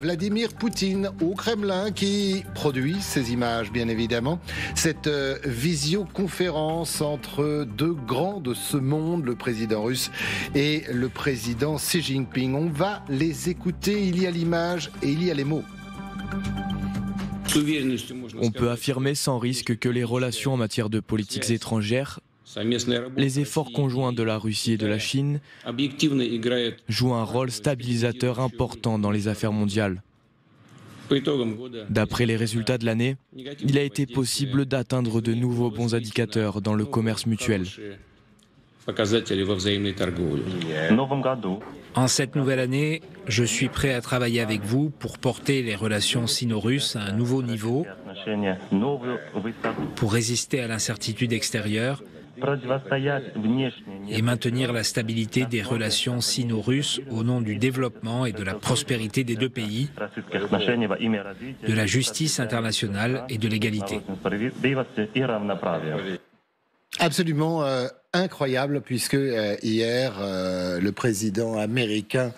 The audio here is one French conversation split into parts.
Vladimir Poutine au Kremlin qui produit ces images, bien évidemment. Cette visioconférence entre deux grands de ce monde, le président russe et le président Xi Jinping. On va les écouter, il y a l'image et il y a les mots. On peut affirmer sans risque que les relations en matière de politiques étrangères, les efforts conjoints de la Russie et de la Chine jouent un rôle stabilisateur important dans les affaires mondiales. D'après les résultats de l'année, il a été possible d'atteindre de nouveaux bons indicateurs dans le commerce mutuel. En cette nouvelle année, je suis prêt à travailler avec vous pour porter les relations sino-russes à un nouveau niveau, pour résister à l'incertitude extérieure et maintenir la stabilité des relations sino-russes au nom du développement et de la prospérité des deux pays, de la justice internationale et de l'égalité. Absolument incroyable, puisque hier, le président américain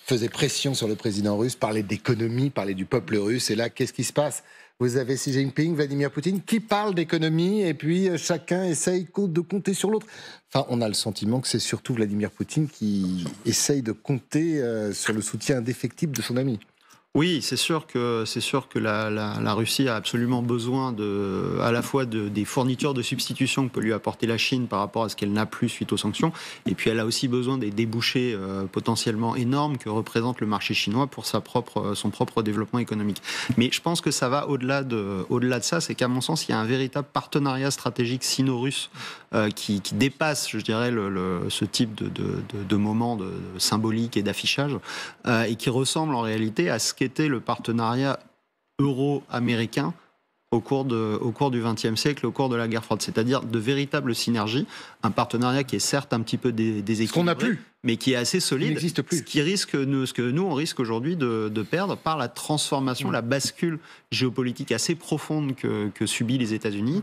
faisait pression sur le président russe, parlait d'économie, parlait du peuple russe. Et là, qu'est-ce qui se passe ? Vous avez Xi Jinping, Vladimir Poutine, qui parlent d'économie, et puis chacun essaye de compter sur l'autre. Enfin, on a le sentiment que c'est surtout Vladimir Poutine qui essaye de compter sur le soutien indéfectible de son ami. Oui, c'est sûr que la Russie a absolument besoin à la fois des fournitures de substitution que peut lui apporter la Chine par rapport à ce qu'elle n'a plus suite aux sanctions, et puis elle a aussi besoin des débouchés potentiellement énormes que représente le marché chinois pour son propre développement économique. Mais je pense que ça va au-delà de ça, c'est qu'à mon sens, il y a un véritable partenariat stratégique sino-russe qui dépasse, je dirais, ce type de moment symbolique et d'affichage, et qui ressemble en réalité à ce qu'était le partenariat euro-américain au cours du XXe siècle, au cours de la guerre froide, c'est-à-dire de véritables synergies, un partenariat qui est certes un petit peu déséquilibré, ce qu'on n'a plus, mais qui est assez solide, qui n'existe plus. Ce que nous on risque aujourd'hui de perdre par la transformation, la bascule géopolitique assez profonde que subissent les États-Unis,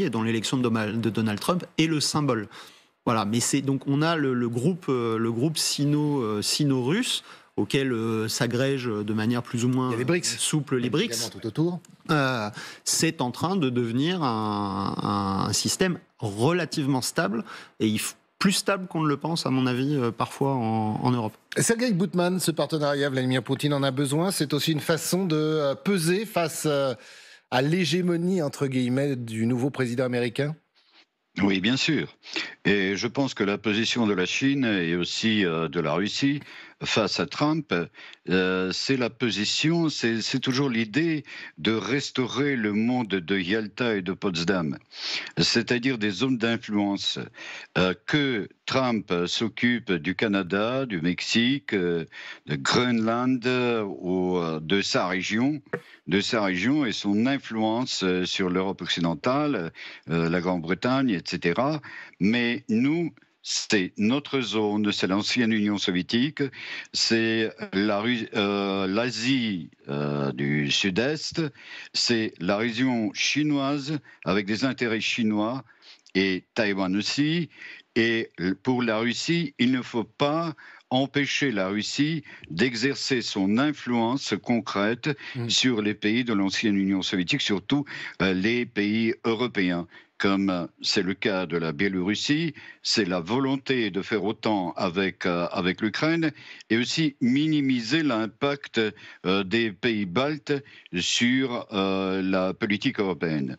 et dont l'élection de Donald Trump est le symbole. Voilà, mais donc on a le groupe sino-russe auquel s'agrègent de manière plus ou moins souple les BRICS, tout autour. C'est en train de devenir un système relativement stable, et plus stable qu'on ne le pense, à mon avis, parfois en Europe. Sergueï Boutman, ce partenariat, Vladimir Poutine en a besoin. C'est aussi une façon de peser face à l'hégémonie, entre guillemets, du nouveau président américain. Oui, bien sûr. Et je pense que la position de la Chine et aussi de la Russie face à Trump, c'est toujours l'idée de restaurer le monde de Yalta et de Potsdam, c'est-à-dire des zones d'influence, que Trump s'occupe du Canada, du Mexique, de Groenland ou de sa région et son influence sur l'Europe occidentale, la Grande-Bretagne, etc. Mais nous, c'est notre zone, c'est l'ancienne Union soviétique, c'est l'Asie du Sud-Est, c'est la région chinoise avec des intérêts chinois et Taïwan aussi. Et pour la Russie, il ne faut pas empêcher la Russie d'exercer son influence concrète sur les pays de l'ancienne Union soviétique, surtout les pays européens. Comme c'est le cas de la Biélorussie, c'est la volonté de faire autant avec l'Ukraine, et aussi minimiser l'impact des pays baltes sur la politique européenne.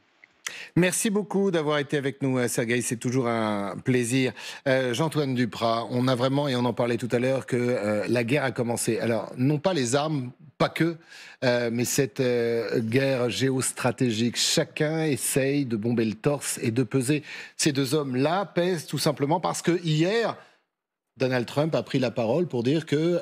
Merci beaucoup d'avoir été avec nous, Sergueï, c'est toujours un plaisir. Jean-Antoine Duprat, on a vraiment, et on en parlait tout à l'heure, que la guerre a commencé. Alors, non pas les armes, pas que, mais cette guerre géostratégique. Chacun essaye de bomber le torse et de peser. Ces deux hommes-là pèsent tout simplement parce que hier, Donald Trump a pris la parole pour dire que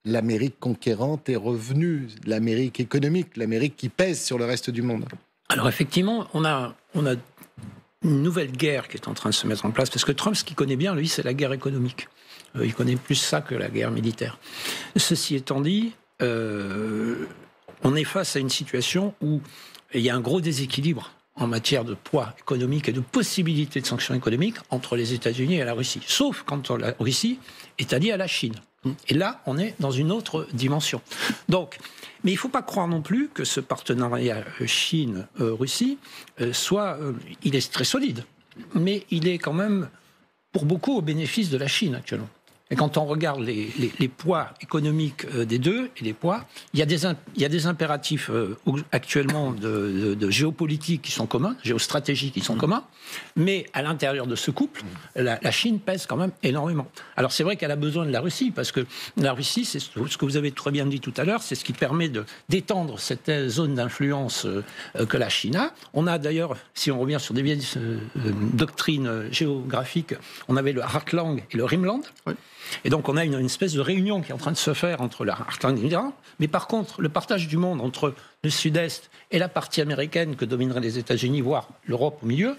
l'Amérique conquérante est revenue, l'Amérique économique, l'Amérique qui pèse sur le reste du monde. Alors effectivement, on a une nouvelle guerre qui est en train de se mettre en place, parce que Trump, ce qu'il connaît bien, lui, c'est la guerre économique. Il connaît plus ça que la guerre militaire. Ceci étant dit, on est face à une situation où il y a un gros déséquilibre en matière de poids économique et de possibilités de sanctions économiques entre les États-Unis et la Russie. Sauf quand la Russie est alliée à la Chine. Et là, on est dans une autre dimension. Donc, mais il ne faut pas croire non plus que ce partenariat Chine-Russie il est très solide. Mais il est quand même, pour beaucoup, au bénéfice de la Chine actuellement. Et quand on regarde les poids économiques des deux, et les poids, il y a des impératifs actuellement de géopolitique qui sont communs, géostratégiques qui sont communs, mais à l'intérieur de ce couple, la Chine pèse quand même énormément. Alors c'est vrai qu'elle a besoin de la Russie, parce que la Russie, c'est ce que vous avez très bien dit tout à l'heure, c'est ce qui permet d'étendre cette zone d'influence que la Chine a. On a d'ailleurs, si on revient sur des vieilles doctrines géographiques, on avait le Heartland et le Rimland. Oui. Et donc on a une espèce de réunion qui est en train de se faire entre le Heartland et l'Iran. Mais par contre, le partage du monde entre le sud-est et la partie américaine que domineraient les États-Unis, voire l'Europe au milieu,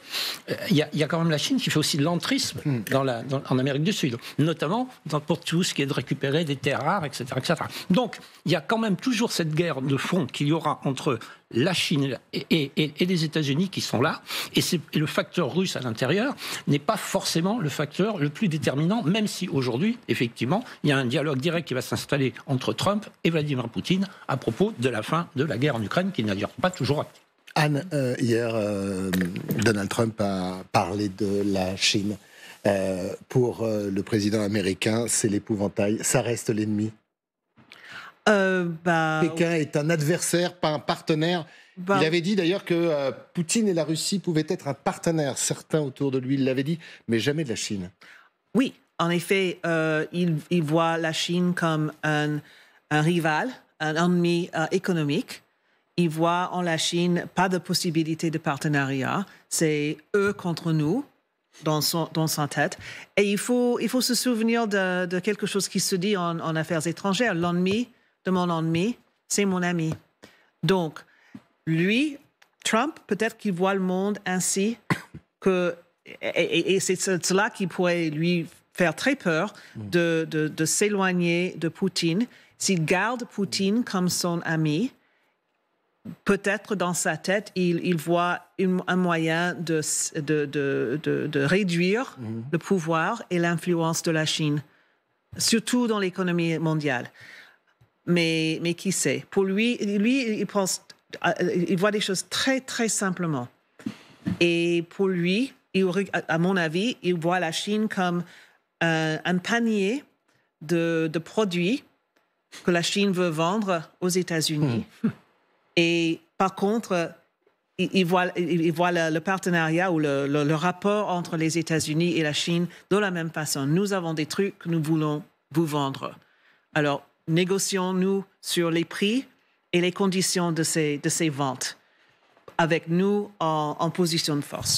il y a quand même la Chine qui fait aussi de l'entrisme en Amérique du Sud, notamment pour tout ce qui est de récupérer des terres rares, etc., etc. Donc il y a quand même toujours cette guerre de fond qu'il y aura entre la Chine et les États-Unis qui sont là, et le facteur russe à l'intérieur n'est pas forcément le facteur le plus déterminant, même si aujourd'hui, effectivement, il y a un dialogue direct qui va s'installer entre Trump et Vladimir Poutine à propos de la fin de la guerre en Ukraine, qui n'a d'ailleurs pas toujours acté. Anne, hier, Donald Trump a parlé de la Chine. Pour le président américain, c'est l'épouvantail, ça reste l'ennemi. Pékin est un adversaire, pas un partenaire. Il avait dit d'ailleurs que Poutine et la Russie pouvaient être un partenaire. Certains autour de lui l'avaient dit, mais jamais de la Chine. Oui, en effet, il voit la Chine comme un rival, un ennemi économique. Il voit en la Chine pas de possibilité de partenariat. C'est eux contre nous. Dans sa tête. Et il faut se souvenir de quelque chose qui se dit en affaires étrangères. L'ennemi de mon ennemi, c'est mon ami. Donc, lui, Trump, peut-être qu'il voit le monde ainsi que... Et c'est cela qui pourrait lui faire très peur de s'éloigner de Poutine. S'il garde Poutine comme son ami, peut-être dans sa tête, il voit un moyen de réduire le pouvoir et l'influence de la Chine, surtout dans l'économie mondiale. Mais qui sait? Pour lui, il voit des choses très, très simplement. Et pour lui, à mon avis, il voit la Chine comme un panier de produits que la Chine veut vendre aux États-Unis. Et par contre, il voit le partenariat ou le rapport entre les États-Unis et la Chine de la même façon. Nous avons des trucs que nous voulons vous vendre. Alors, négocions-nous sur les prix et les conditions de ces ventes, avec nous en position de force.